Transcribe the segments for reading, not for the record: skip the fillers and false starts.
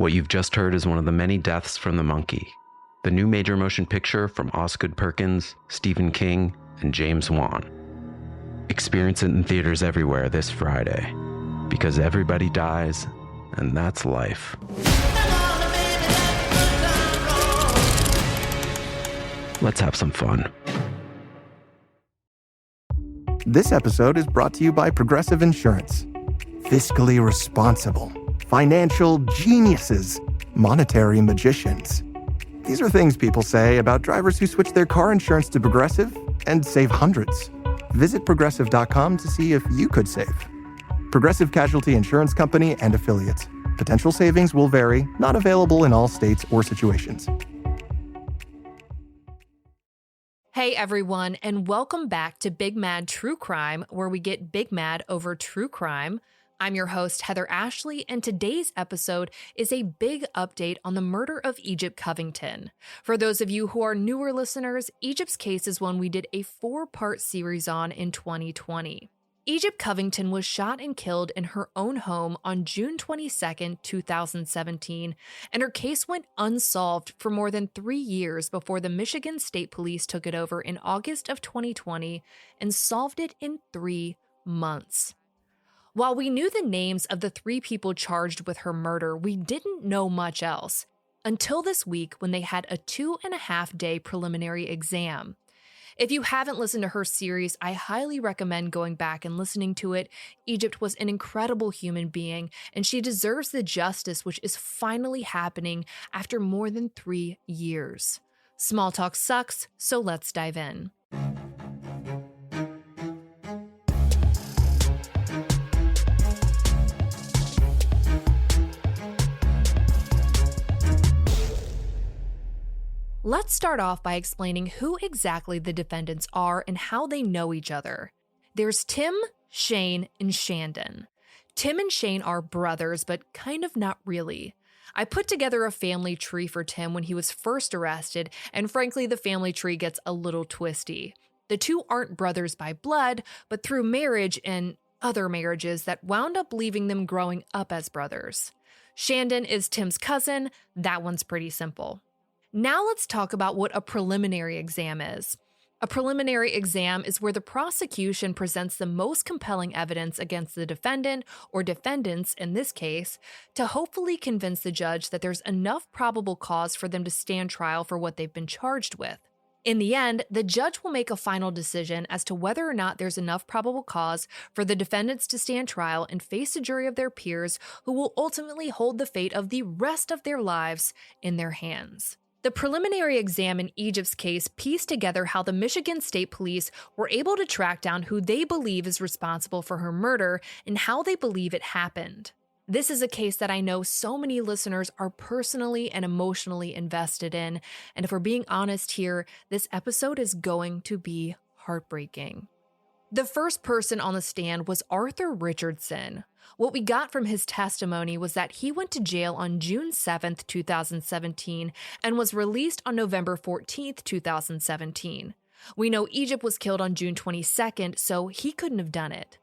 What you've just heard is one of the many deaths from the monkey, the new major motion picture from Osgood Perkins, Stephen King, and James Wan. Experience it in theaters everywhere this Friday, because everybody dies, and that's life. Let's have some fun. This episode is brought to you by Progressive Insurance. Fiscally responsible, financial geniuses, monetary magicians. These are things people say about drivers who switch their car insurance to Progressive and save hundreds. Visit Progressive.com to see if you could save. Progressive Casualty Insurance Company and Affiliates. Potential savings will vary, not available in all states or situations. Hey everyone, and welcome back to Big Mad True Crime, where we get big mad over true crime. I'm your host, Heather Ashley, and today's episode is a big update on the murder of Egypt Covington. For those of you who are newer listeners, Egypt's case is one we did a 4-part series on in 2020. Egypt Covington was shot and killed in her own home on June 22, 2017, and her case went unsolved for more than 3 years before the Michigan State Police took it over in August of 2020 and solved it in 3 months. While we knew the names of the 3 people charged with her murder, we didn't know much else until this week when they had a 2.5-day preliminary exam. If you haven't listened to her series, I highly recommend going back and listening to it. Egypt was an incredible human being, and she deserves the justice which is finally happening after more than 3 years. Small talk sucks, so let's dive in. Let's start off by explaining who exactly the defendants are and how they know each other. There's Tim, Shane, and Shandon. Tim and Shane are brothers, but kind of not really. I put together a family tree for Tim when he was first arrested, and frankly, the family tree gets a little twisty. The two aren't brothers by blood, but through marriage and other marriages that wound up leaving them growing up as brothers. Shandon is Tim's cousin. That one's pretty simple. Now let's talk about what a preliminary exam is. A preliminary exam is where the prosecution presents the most compelling evidence against the defendant, or defendants in this case, to hopefully convince the judge that there's enough probable cause for them to stand trial for what they've been charged with. In the end, the judge will make a final decision as to whether or not there's enough probable cause for the defendants to stand trial and face a jury of their peers who will ultimately hold the fate of the rest of their lives in their hands. The preliminary exam in Egypt's case pieced together how the Michigan State Police were able to track down who they believe is responsible for her murder and how they believe it happened. This is a case that I know so many listeners are personally and emotionally invested in, and if we're being honest here, this episode is going to be heartbreaking. The first person on the stand was Arthur Richardson. What we got from his testimony was that he went to jail on June 7, 2017, and was released on November 14, 2017. We know Egypt was killed on June 22nd, so he couldn't have done it.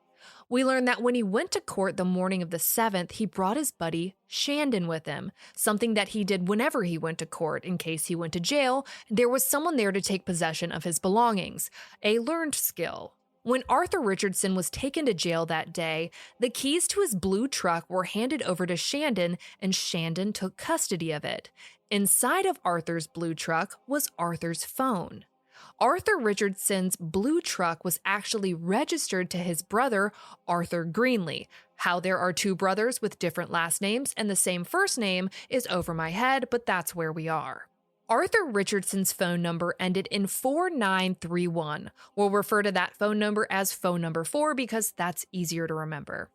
We learned that when he went to court the morning of the 7th, he brought his buddy Shandon with him, something that he did whenever he went to court in case he went to jail. There was someone there to take possession of his belongings, a learned skill. When Arthur Richardson was taken to jail that day, the keys to his blue truck were handed over to Shandon, and Shandon took custody of it. Inside of Arthur's blue truck was Arthur's phone. Arthur Richardson's blue truck was actually registered to his brother, Arthur Greenlee. How there are 2 brothers with different last names and the same first name is over my head, but that's where we are. Arthur Richardson's phone number ended in 4931. We'll refer to that phone number as phone number 4 because that's easier to remember.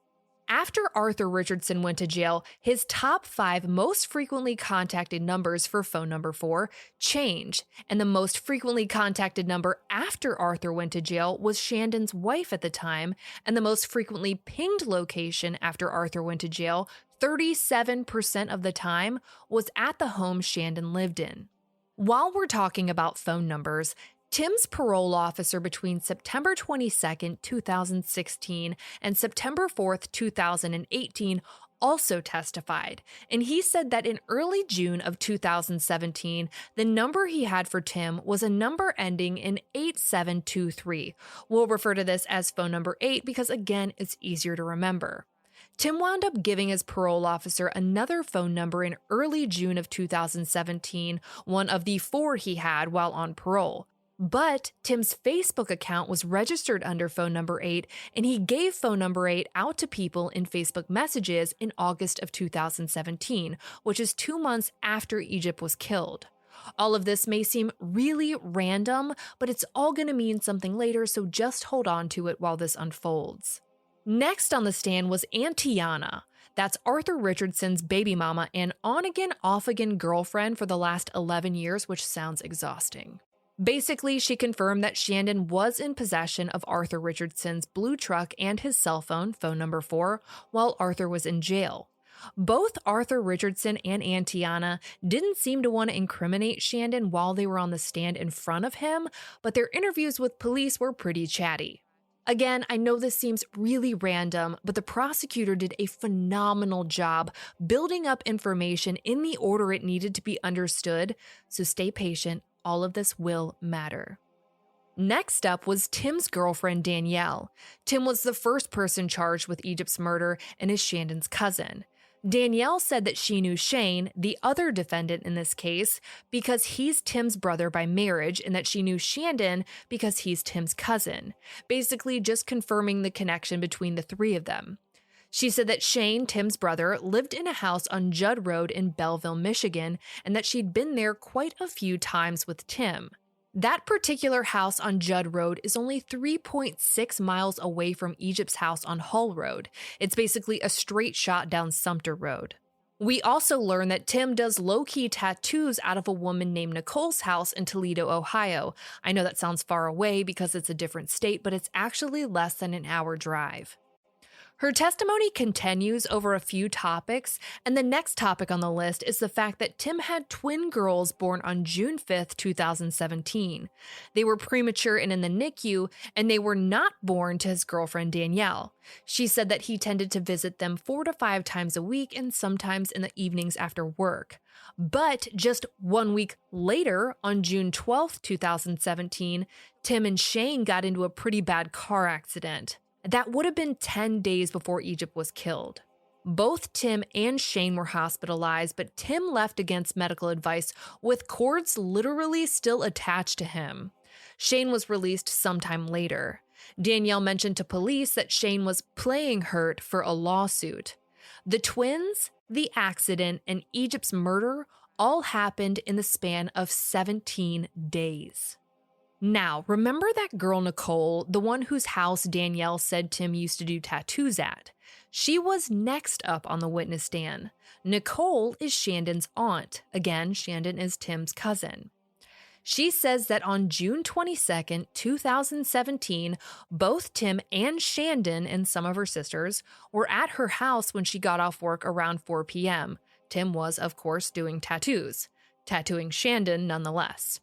After Arthur Richardson went to jail, his top 5 most frequently contacted numbers for phone number 4 changed, and the most frequently contacted number after Arthur went to jail was Shandon's wife at the time, and the most frequently pinged location after Arthur went to jail, 37% of the time, was at the home Shandon lived in. While we're talking about phone numbers, Tim's parole officer between September 22, 2016 and September 4, 2018 also testified, and he said that in early June of 2017, the number he had for Tim was a number ending in 8723. We'll refer to this as phone number 8 because, again, it's easier to remember. Tim wound up giving his parole officer another phone number in early June of 2017, one of the 4 he had while on parole. But Tim's Facebook account was registered under phone number 8, and he gave phone number 8 out to people in Facebook messages in August of 2017, which is 2 months after Egypt was killed. All of this may seem really random, but it's all going to mean something later, so just hold on to it while this unfolds. Next on the stand was Antiana. That's Arthur Richardson's baby mama and on-again, off-again girlfriend for the last 11 years, which sounds exhausting. Basically, she confirmed that Shandon was in possession of Arthur Richardson's blue truck and his cell phone, phone number 4, while Arthur was in jail. Both Arthur Richardson and Antiana didn't seem to want to incriminate Shandon while they were on the stand in front of him, but their interviews with police were pretty chatty. Again, I know this seems really random, but the prosecutor did a phenomenal job building up information in the order it needed to be understood, so stay patient. All of this will matter. Next up was Tim's girlfriend, Danielle. Tim was the first person charged with Egypt's murder and is Shandon's cousin. Danielle said that she knew Shane, the other defendant in this case, because he's Tim's brother by marriage, and that she knew Shandon because he's Tim's cousin, basically just confirming the connection between the 3 of them. She said that Shane, Tim's brother, lived in a house on Judd Road in Belleville, Michigan, and that she'd been there quite a few times with Tim. That particular house on Judd Road is only 3.6 miles away from Egypt's house on Hull Road. It's basically a straight shot down Sumter Road. We also learn that Tim does low-key tattoos out of a woman named Nicole's house in Toledo, Ohio. I know that sounds far away because it's a different state, but it's actually less than an hour drive. Her testimony continues over a few topics, and the next topic on the list is the fact that Tim had twin girls born on June 5th, 2017. They were premature and in the NICU, and they were not born to his girlfriend Danielle. She said that he tended to visit them 4 to 5 times a week and sometimes in the evenings after work. But just 1 week later, on June 12th, 2017, Tim and Shane got into a pretty bad car accident. That would have been 10 days before Egypt was killed. Both Tim and Shane were hospitalized, but Tim left against medical advice with cords literally still attached to him. Shane was released sometime later. Danielle mentioned to police that Shane was playing hurt for a lawsuit. The twins, the accident, and Egypt's murder all happened in the span of 17 days. Now, remember that girl Nicole, the one whose house Danielle said Tim used to do tattoos at? She was next up on the witness stand. Nicole is Shandon's aunt. Again, Shandon is Tim's cousin. She says that on June 22nd, 2017, both Tim and Shandon and some of her sisters were at her house when she got off work around 4 p.m. Tim was, of course, doing tattoos. Tattooing Shandon nonetheless.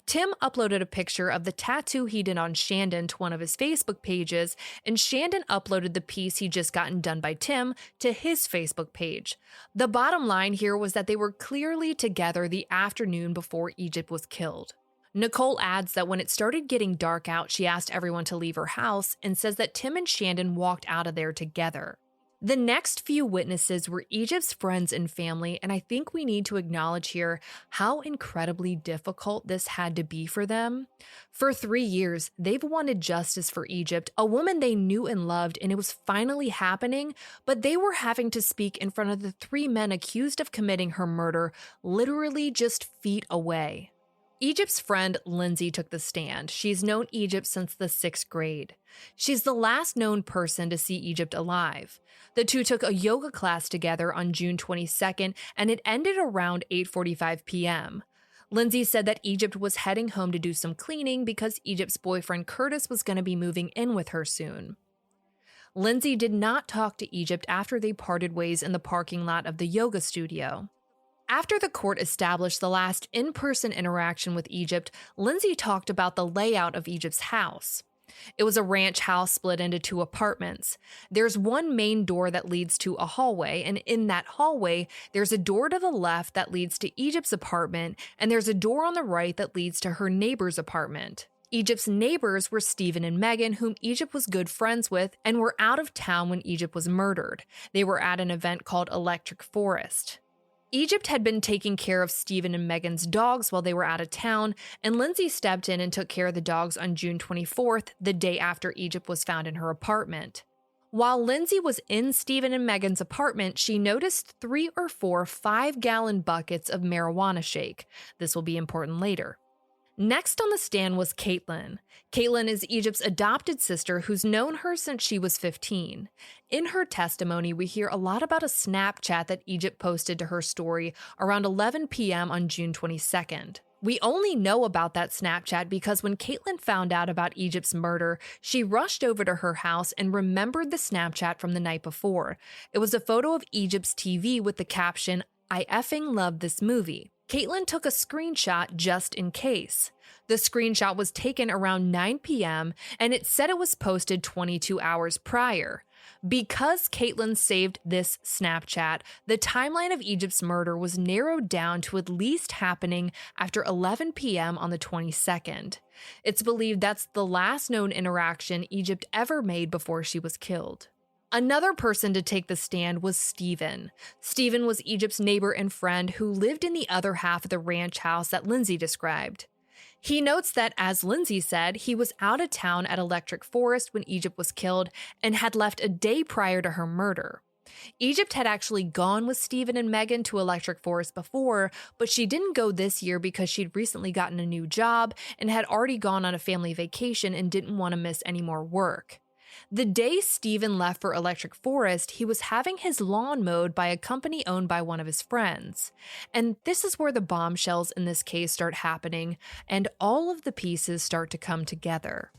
Tim uploaded a picture of the tattoo he did on Shandon to one of his Facebook pages, and Shandon uploaded the piece he'd just gotten done by Tim to his Facebook page. The bottom line here was that they were clearly together the afternoon before Egypt was killed. Nicole adds that when it started getting dark out, she asked everyone to leave her house and says that Tim and Shandon walked out of there together. The next few witnesses were Egypt's friends and family, and I think we need to acknowledge here how incredibly difficult this had to be for them. For 3 years, they've wanted justice for Egypt, a woman they knew and loved, and it was finally happening, but they were having to speak in front of the 3 men accused of committing her murder, literally just feet away. Egypt's friend Lindsay took the stand. She's known Egypt since the 6th grade. She's the last known person to see Egypt alive. The two took a yoga class together on June 22nd, and it ended around 8:45 p.m. Lindsay said that Egypt was heading home to do some cleaning because Egypt's boyfriend Curtis was going to be moving in with her soon. Lindsay did not talk to Egypt after they parted ways in the parking lot of the yoga studio. After the court established the last in-person interaction with Egypt, Lindsay talked about the layout of Egypt's house. It was a ranch house split into 2 apartments. There's one main door that leads to a hallway, and in that hallway, there's a door to the left that leads to Egypt's apartment, and there's a door on the right that leads to her neighbor's apartment. Egypt's neighbors were Stephen and Megan, whom Egypt was good friends with, and were out of town when Egypt was murdered. They were at an event called Electric Forest. Egypt had been taking care of Stephen and Megan's dogs while they were out of town, and Lindsay stepped in and took care of the dogs on June 24th, the day after Egypt was found in her apartment. While Lindsay was in Stephen and Megan's apartment, she noticed 3 or 4 5-gallon buckets of marijuana shake. This will be important later. Next on the stand was Caitlin. Caitlin is Egypt's adopted sister who's known her since she was 15. In her testimony, we hear a lot about a Snapchat that Egypt posted to her story around 11 p.m. on June 22nd. We only know about that Snapchat because when Caitlin found out about Egypt's murder, she rushed over to her house and remembered the Snapchat from the night before. It was a photo of Egypt's TV with the caption, "I effing love this movie." Caitlin took a screenshot just in case. The screenshot was taken around 9 p.m. and it said it was posted 22 hours prior. Because Caitlin saved this Snapchat, the timeline of Egypt's murder was narrowed down to at least happening after 11 p.m. on the 22nd. It's believed that's the last known interaction Egypt ever made before she was killed. Another person to take the stand was Stephen. Stephen was Egypt's neighbor and friend who lived in the other half of the ranch house that Lindsay described. He notes that, as Lindsay said, he was out of town at Electric Forest when Egypt was killed and had left a day prior to her murder. Egypt had actually gone with Stephen and Megan to Electric Forest before, but she didn't go this year because she'd recently gotten a new job and had already gone on a family vacation and didn't want to miss any more work. The day Stephen left for Electric Forest, he was having his lawn mowed by a company owned by one of his friends. And this is where the bombshells in this case start happening, and all of the pieces start to come together.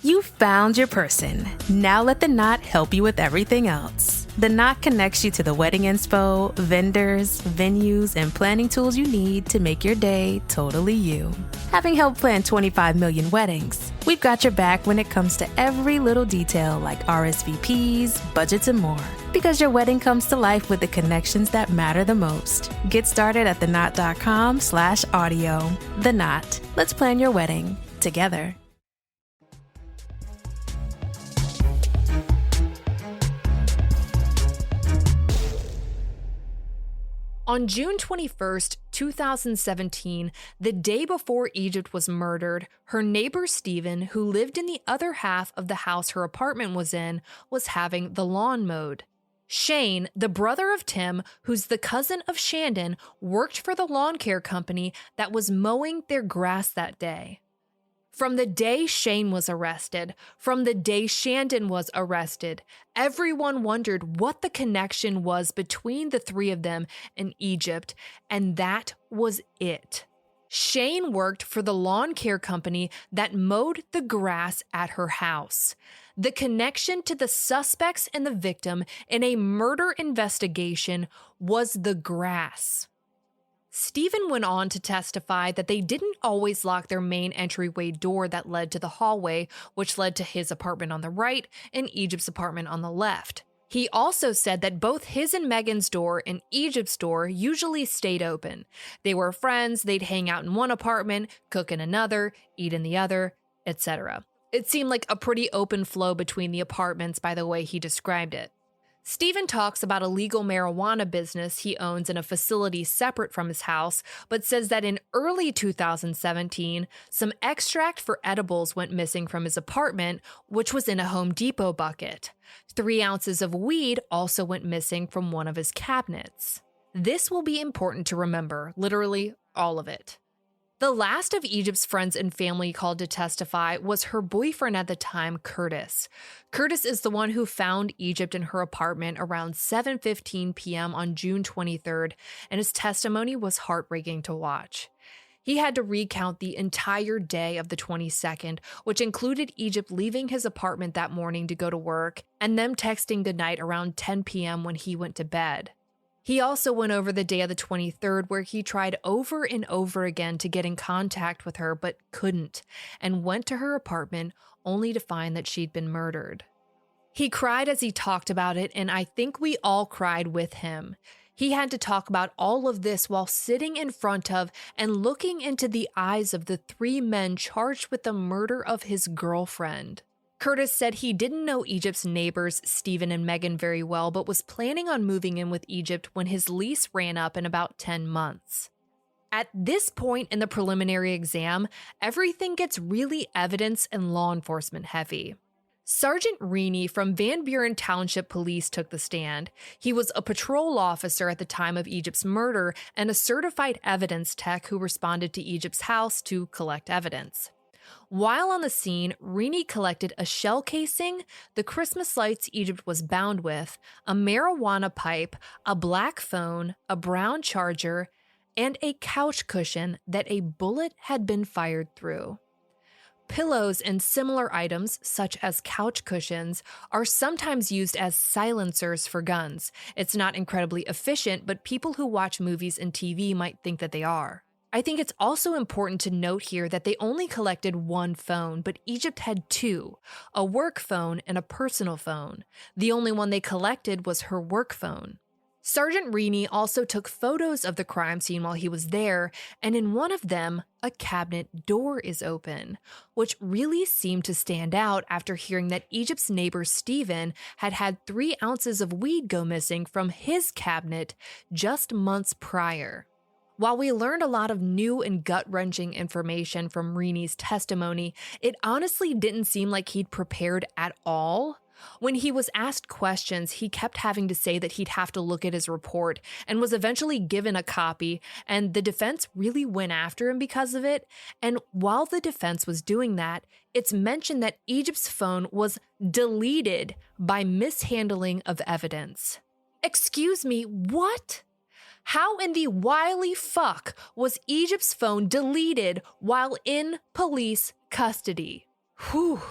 You found your person. Now let the Knot help you with everything else. The Knot connects you to the wedding inspo, vendors, venues, and planning tools you need to make your day totally you. Having helped plan 25 million weddings, we've got your back when it comes to every little detail like RSVPs, budgets, and more. Because your wedding comes to life with the connections that matter the most. Get started at theknot.com/audio. The Knot. Let's plan your wedding together. On June 21st, 2017, the day before Egypt was murdered, her neighbor Stephen, who lived in the other half of the house her apartment was in, was having the lawn mowed. Shane, the brother of Tim, who's the cousin of Shandon, worked for the lawn care company that was mowing their grass that day. From the day Shane was arrested, from the day Shandon was arrested, everyone wondered what the connection was between the 3 of them in Egypt, and that was it. Shane worked for the lawn care company that mowed the grass at her house. The connection to the suspects and the victim in a murder investigation was the grass. Stephen went on to testify that they didn't always lock their main entryway door that led to the hallway, which led to his apartment on the right and Egypt's apartment on the left. He also said that both his and Megan's door and Egypt's door usually stayed open. They were friends, they'd hang out in one apartment, cook in another, eat in the other, etc. It seemed like a pretty open flow between the apartments by the way he described it. Stephen talks about a legal marijuana business he owns in a facility separate from his house, but says that in early 2017, some extract for edibles went missing from his apartment, which was in a Home Depot bucket. 3 ounces of weed also went missing from one of his cabinets. This will be important to remember, literally all of it. The last of Egypt's friends and family called to testify was her boyfriend at the time, Curtis. Curtis is the one who found Egypt in her apartment around 7:15 p.m. on June 23rd, and his testimony was heartbreaking to watch. He had to recount the entire day of the 22nd, which included Egypt leaving his apartment that morning to go to work, and them texting goodnight around 10 p.m. when he went to bed. He also went over the day of the 23rd where he tried over and over again to get in contact with her but couldn't, and went to her apartment only to find that she'd been murdered. He cried as he talked about it, and I think we all cried with him. He had to talk about all of this while sitting in front of and looking into the eyes of the 3 men charged with the murder of his girlfriend. Curtis said he didn't know Egypt's neighbors, Stephen and Megan, very well, but was planning on moving in with Egypt when his lease ran up in about 10 months. At this point in the preliminary exam, everything gets really evidence and law enforcement heavy. Sergeant Reaney from Van Buren Township Police took the stand. He was a patrol officer at the time of Egypt's murder and a certified evidence tech who responded to Egypt's house to collect evidence. While on the scene, Reaney collected a shell casing, the Christmas lights Egypt was bound with, a marijuana pipe, a black phone, a brown charger, and a couch cushion that a bullet had been fired through. Pillows and similar items, such as couch cushions, are sometimes used as silencers for guns. It's not incredibly efficient, but people who watch movies and TV might think that they are. I think it's also important to note here that they only collected 1 phone, but Egypt had 2, a work phone and a personal phone. The only one they collected was her work phone. Sergeant Reaney also took photos of the crime scene while he was there, and in one of them, a cabinet door is open, which really seemed to stand out after hearing that Egypt's neighbor Stephen had had 3 ounces of weed go missing from his cabinet just months prior. While we learned a lot of new and gut-wrenching information from Reaney's testimony, it honestly didn't seem like he'd prepared at all. When he was asked questions, he kept having to say that he'd have to look at his report and was eventually given a copy, and the defense really went after him because of it. And while the defense was doing that, it's mentioned that Egypt's phone was deleted by mishandling of evidence. Excuse me, what? How in the wily fuck was Egypt's phone deleted while in police custody? Whew.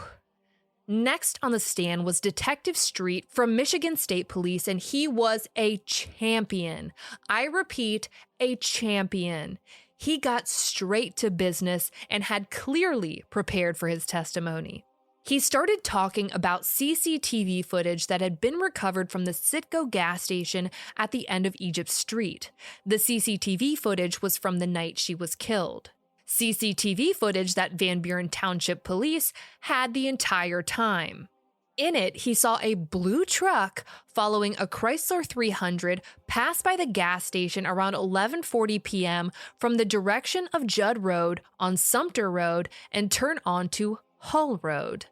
Next on the stand was Detective Street from Michigan State Police, and he was a champion. I repeat, a champion. He got straight to business and had clearly prepared for his testimony. He started talking about CCTV footage that had been recovered from the Citgo gas station at the end of Egypt Street. The CCTV footage was from the night she was killed. CCTV footage that Van Buren Township Police had the entire time. In it, he saw a blue truck following a Chrysler 300 pass by the gas station around 11:40 p.m. from the direction of Judd Road on Sumter Road and turn onto Hull Road.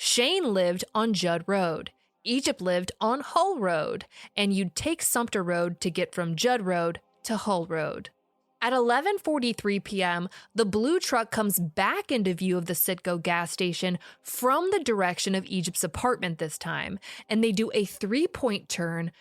Shane lived on Judd Road. Egypt lived on Hull Road, and you'd take Sumter Road to get from Judd Road to Hull Road. At 11:43 p.m., the blue truck comes back into view of the Citgo gas station from the direction of Egypt's apartment this time, and they do a 3-point turn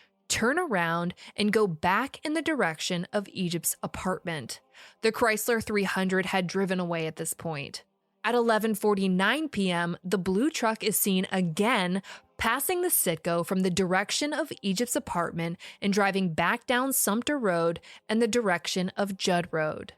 around, and go back in the direction of Egypt's apartment. The Chrysler 300 had driven away at this point. At 11:49 p.m., the blue truck is seen again passing the Citgo from the direction of Egypt's apartment and driving back down Sumter Road and the direction of Judd Road.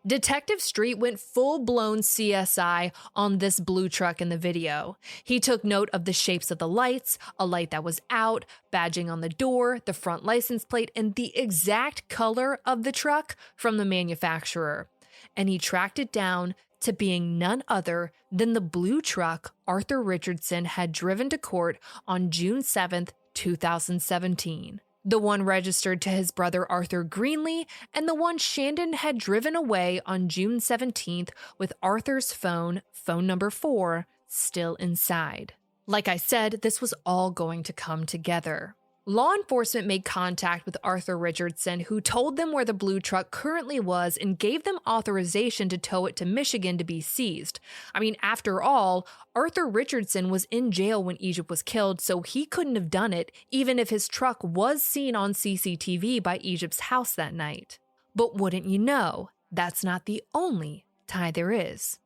Detective Street went full-blown CSI on this blue truck in the video. He took note of the shapes of the lights, a light that was out, badging on the door, the front license plate, and the exact color of the truck from the manufacturer. And he tracked it down to being none other than the blue truck Arthur Richardson had driven to court on June 7th, 2017. The one registered to his brother Arthur Greenlee, and the one Shandon had driven away on June 17th with Arthur's phone number 4, still inside. Like I said, this was all going to come together. Law enforcement made contact with Arthur Richardson, who told them where the blue truck currently was and gave them authorization to tow it to Michigan to be seized. I mean, after all, Arthur Richardson was in jail when Egypt was killed, so he couldn't have done it, even if his truck was seen on CCTV by Egypt's house that night. But wouldn't you know, that's not the only tie there is.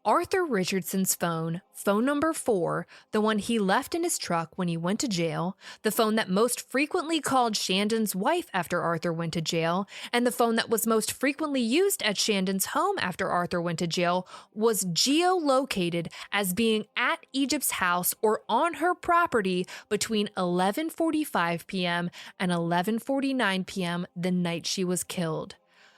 Arthur Richardson's phone number 4, the one he left in his truck when he went to jail, the phone that most frequently called Shandon's wife after Arthur went to jail, and the phone that was most frequently used at Shandon's home after Arthur went to jail, was geolocated as being at Egypt's house or on her property between 11:45 p.m. and 11:49 p.m. the night she was killed.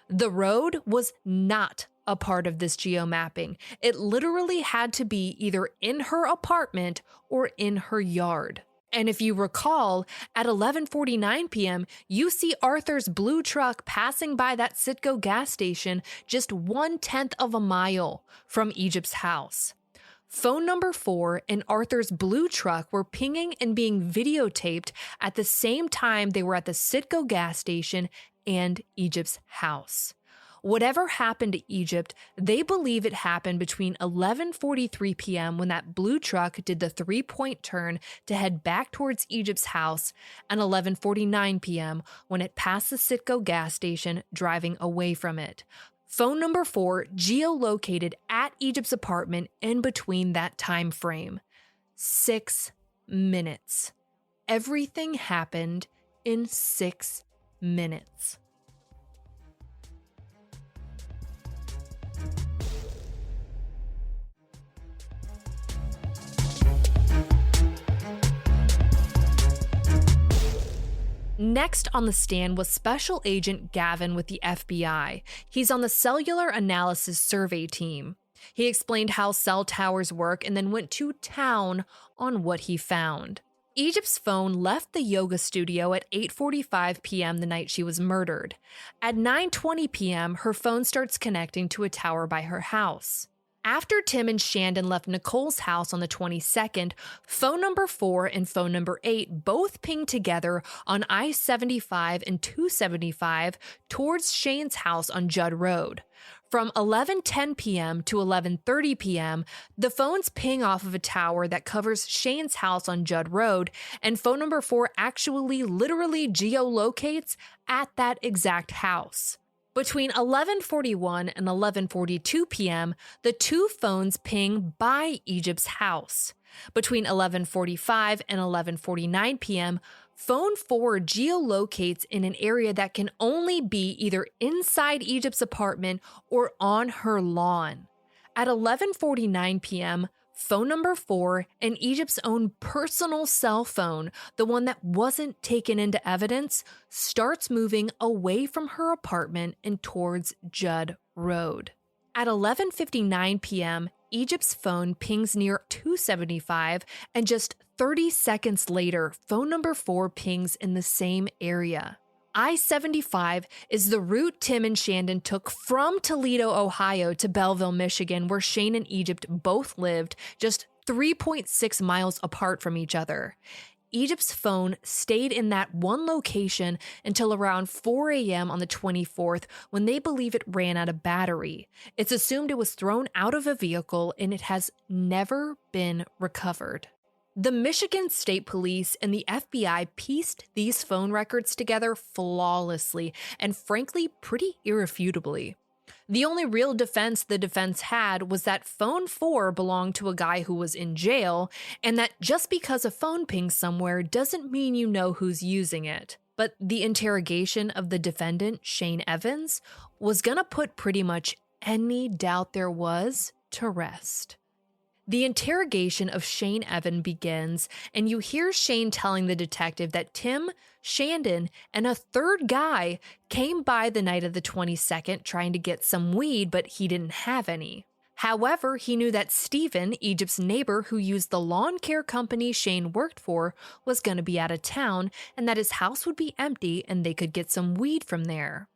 The road was not a part of this geomapping. It literally had to be either in her apartment or in her yard. And if you recall, at 11:49 p.m., you see Arthur's blue truck passing by that Citgo gas station just 1/10 of a mile from Egypt's house. Phone number 4 and Arthur's blue truck were pinging and being videotaped at the same time they were at the Citgo gas station and Egypt's house. Whatever happened to Egypt, they believe it happened between 11:43 p.m. when that blue truck did the 3-point turn to head back towards Egypt's house, and 11:49 p.m. when it passed the Citgo gas station, driving away from it. Phone number 4 geolocated at Egypt's apartment in between that time frame. 6 minutes. Everything happened in 6 minutes. Next on the stand was Special Agent Gavin with the FBI. He's on the Cellular Analysis Survey team. He explained how cell towers work and then went to town on what he found. Egypt's phone left the yoga studio at 8:45 p.m. the night she was murdered. At 9:20 p.m., her phone starts connecting to a tower by her house. After Tim and Shandon left Nicole's house on the 22nd, phone number 4 and phone number 8 both pinged together on I-75 and 275 towards Shane's house on Judd Road. From 11:10 p.m. to 11:30 p.m., the phones ping off of a tower that covers Shane's house on Judd Road, and phone number 4 actually literally geolocates at that exact house. Between 11:41 and 11:42 p.m., the two phones ping by Egypt's house. Between 11:45 and 11:49 p.m., phone 4 geolocates in an area that can only be either inside Egypt's apartment or on her lawn. At 11:49 p.m., phone number 4 and Egypt's own personal cell phone, the one that wasn't taken into evidence, starts moving away from her apartment and towards Judd Road. At 11:59 p.m., Egypt's phone pings near 275, and just 30 seconds later, phone number 4 pings in the same area. I-75 is the route Tim and Shandon took from Toledo, Ohio to Belleville, Michigan, where Shane and Egypt both lived, just 3.6 miles apart from each other. Egypt's phone stayed in that one location until around 4 a.m. on the 24th, when they believe it ran out of battery. It's assumed it was thrown out of a vehicle, and it has never been recovered. The Michigan State Police and the FBI pieced these phone records together flawlessly and frankly pretty irrefutably. The only real defense the defense had was that phone 4 belonged to a guy who was in jail, and that just because a phone pings somewhere doesn't mean you know who's using it. But the interrogation of the defendant, Shane Evans, was gonna put pretty much any doubt there was to rest. The interrogation of Shane Evan begins, and you hear Shane telling the detective that Tim, Shandon, and a third guy came by the night of the 22nd trying to get some weed, but he didn't have any. However, he knew that Stephen, Egypt's neighbor who used the lawn care company Shane worked for, was going to be out of town, and that his house would be empty and they could get some weed from there.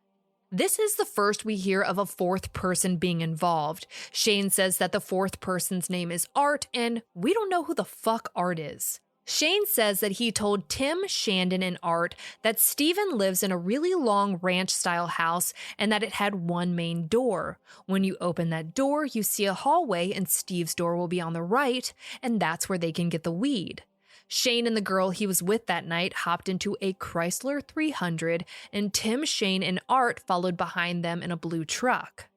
This is the first we hear of a fourth person being involved. Shane says that the fourth person's name is Art, and we don't know who the fuck Art is. Shane says that he told Tim, Shandon, and Art that Stephen lives in a really long ranch-style house and that it had one main door. When you open that door, you see a hallway, and Steve's door will be on the right, and that's where they can get the weed. Shane and the girl he was with that night hopped into a Chrysler 300, and Tim, Shane, and Art followed behind them in a blue truck.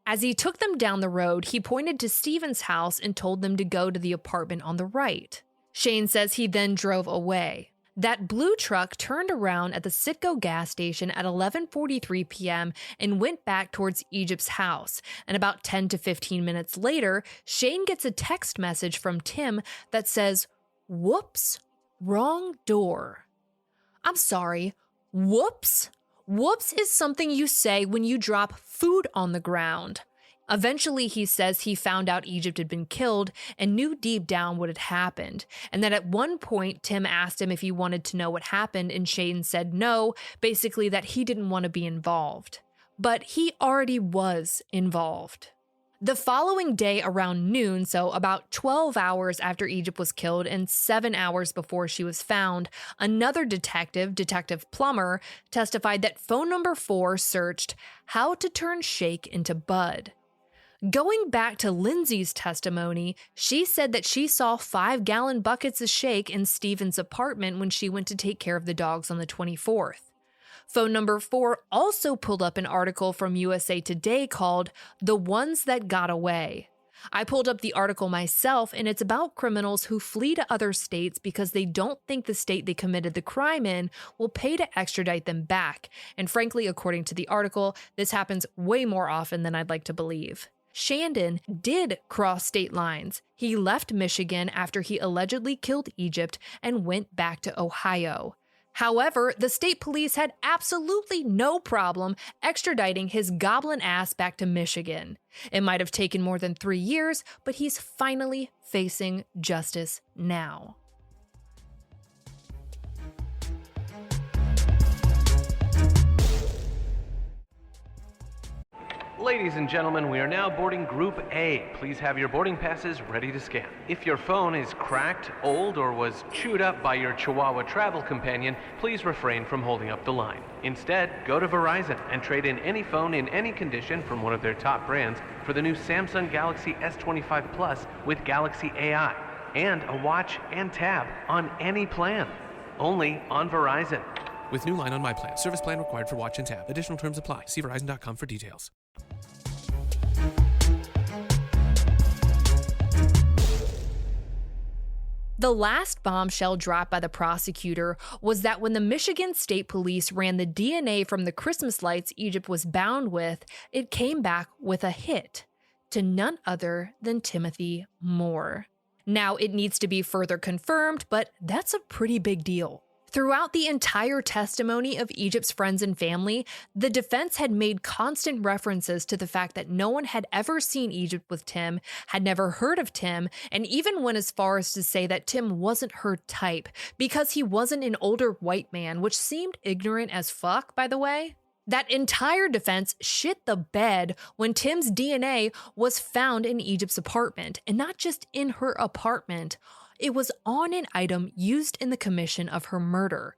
As he took them down the road, he pointed to Stephen's house and told them to go to the apartment on the right. Shane says he then drove away. That blue truck turned around at the Citgo gas station at 11:43 p.m. and went back towards Egypt's house. And about 10 to 15 minutes later, Shane gets a text message from Tim that says, "Whoops, wrong door." I'm sorry, whoops? Whoops is something you say when you drop food on the ground. Eventually, he says he found out Egypt had been killed and knew deep down what had happened, and that at one point, Tim asked him if he wanted to know what happened, and Shane said no, basically that he didn't want to be involved. But he already was involved. The following day around noon, so about 12 hours after Egypt was killed and 7 hours before she was found, another detective, Detective Plummer, testified that phone number 4 searched how to turn shake into bud. Going back to Lindsay's testimony, she said that she saw 5-gallon buckets of shake in Stephen's apartment when she went to take care of the dogs on the 24th. Phone number 4 also pulled up an article from USA Today called "The Ones That Got Away." I pulled up the article myself, and it's about criminals who flee to other states because they don't think the state they committed the crime in will pay to extradite them back. And frankly, according to the article, this happens way more often than I'd like to believe. Shandon did cross state lines. He left Michigan after he allegedly killed Egypt and went back to Ohio. However, the state police had absolutely no problem extraditing his goblin ass back to Michigan. It might have taken more than 3 years, but he's finally facing justice now. Ladies and gentlemen, we are now boarding Group A. Please have your boarding passes ready to scan. If your phone is cracked, old, or was chewed up by your Chihuahua travel companion, please refrain from holding up the line. Instead, go to Verizon and trade in any phone in any condition from one of their top brands for the new Samsung Galaxy S25 Plus with Galaxy AI and a watch and tab on any plan. Only on Verizon. With new line on my plan. Service plan required for watch and tab. Additional terms apply. See Verizon.com for details. The last bombshell dropped by the prosecutor was that when the Michigan State Police ran the DNA from the Christmas lights Egypt was bound with, it came back with a hit to none other than Timothy Moore. Now, it needs to be further confirmed, but that's a pretty big deal. Throughout the entire testimony of Egypt's friends and family, the defense had made constant references to the fact that no one had ever seen Egypt with Tim, had never heard of Tim, and even went as far as to say that Tim wasn't her type because he wasn't an older white man, which seemed ignorant as fuck, by the way. That entire defense shit the bed when Tim's DNA was found in Egypt's apartment, and not just in her apartment. It was on an item used in the commission of her murder.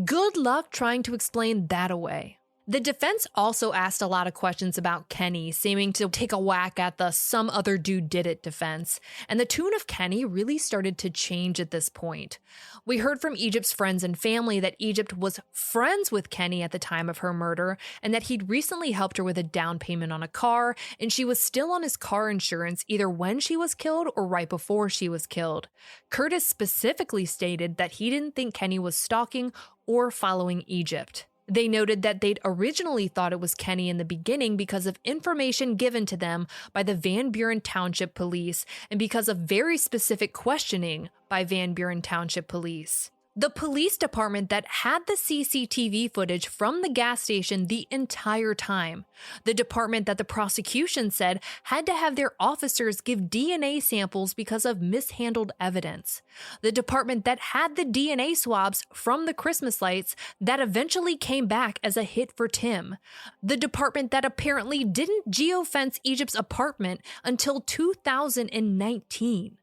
Good luck trying to explain that away. The defense also asked a lot of questions about Kenny, seeming to take a whack at the "some other dude did it" defense, and the tune of Kenny really started to change at this point. We heard from Egypt's friends and family that Egypt was friends with Kenny at the time of her murder, and that he'd recently helped her with a down payment on a car, and she was still on his car insurance either when she was killed or right before she was killed. Curtis specifically stated that he didn't think Kenny was stalking or following Egypt. They noted that they'd originally thought it was Kenny in the beginning because of information given to them by the Van Buren Township Police and because of very specific questioning by Van Buren Township Police. The police department that had the CCTV footage from the gas station the entire time. The department that the prosecution said had to have their officers give DNA samples because of mishandled evidence. The department that had the DNA swabs from the Christmas lights that eventually came back as a hit for Tim. The department that apparently didn't geofence Egypt's apartment until 2019.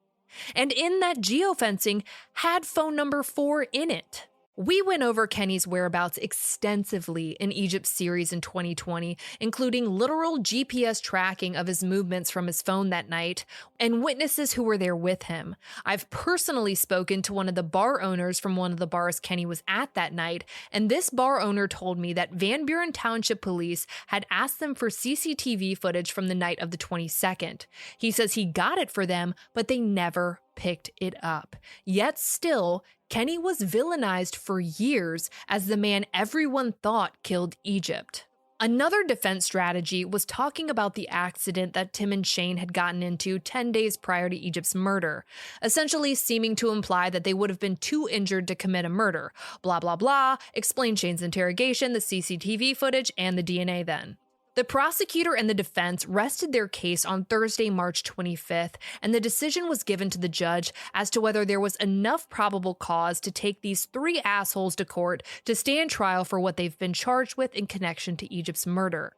And in that geofencing had phone number 4 in it. We went over Kenny's whereabouts extensively in Egypt's series in 2020, including literal GPS tracking of his movements from his phone that night and witnesses who were there with him. I've personally spoken to one of the bar owners from one of the bars Kenny was at that night, and this bar owner told me that Van Buren Township Police had asked them for CCTV footage from the night of the 22nd. He says he got it for them, but they never picked it up. Yet still, Kenny was villainized for years as the man everyone thought killed Egypt. Another defense strategy was talking about the accident that Tim and Shane had gotten into 10 days prior to Egypt's murder, essentially seeming to imply that they would have been too injured to commit a murder. Blah, blah, blah, explain Shane's interrogation, the CCTV footage, and the DNA then. The prosecutor and the defense rested their case on Thursday, March 25th, and the decision was given to the judge as to whether there was enough probable cause to take these three assholes to court to stand trial for what they've been charged with in connection to Egypt's murder.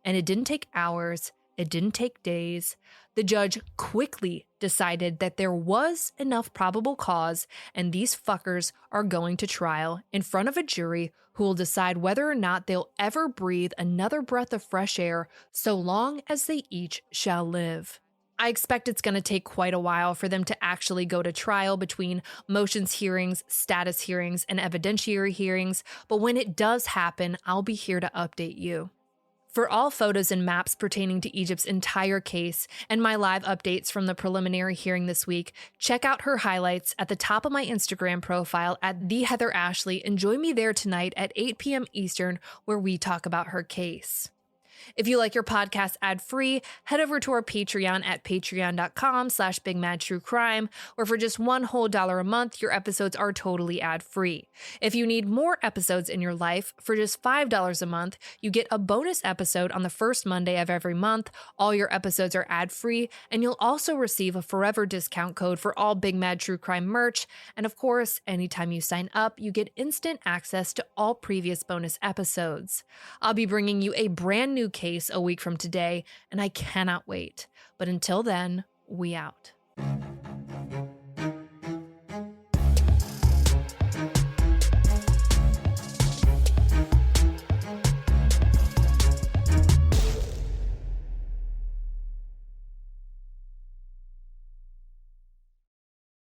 And it didn't take hours, it didn't take days. The judge quickly decided that there was enough probable cause, and these fuckers are going to trial in front of a jury who will decide whether or not they'll ever breathe another breath of fresh air so long as they each shall live. I expect it's going to take quite a while for them to actually go to trial between motions hearings, status hearings, and evidentiary hearings, but when it does happen, I'll be here to update you. For all photos and maps pertaining to Egypt's entire case and my live updates from the preliminary hearing this week, check out her highlights at the top of my Instagram profile at @TheHeatherAshley and join me there tonight at 8 p.m. Eastern where we talk about her case. If you like your podcast ad-free, head over to our Patreon at patreon.com/BigMadTrueCrime, where for just $1 whole a month, your episodes are totally ad-free. If you need more episodes in your life, for just $5 a month, you get a bonus episode on the first Monday of every month. All your episodes are ad-free, and you'll also receive a forever discount code for all Big Mad True Crime merch. And of course, anytime you sign up, you get instant access to all previous bonus episodes. I'll be bringing you a brand new case a week from today, and I cannot wait. But until then, we out.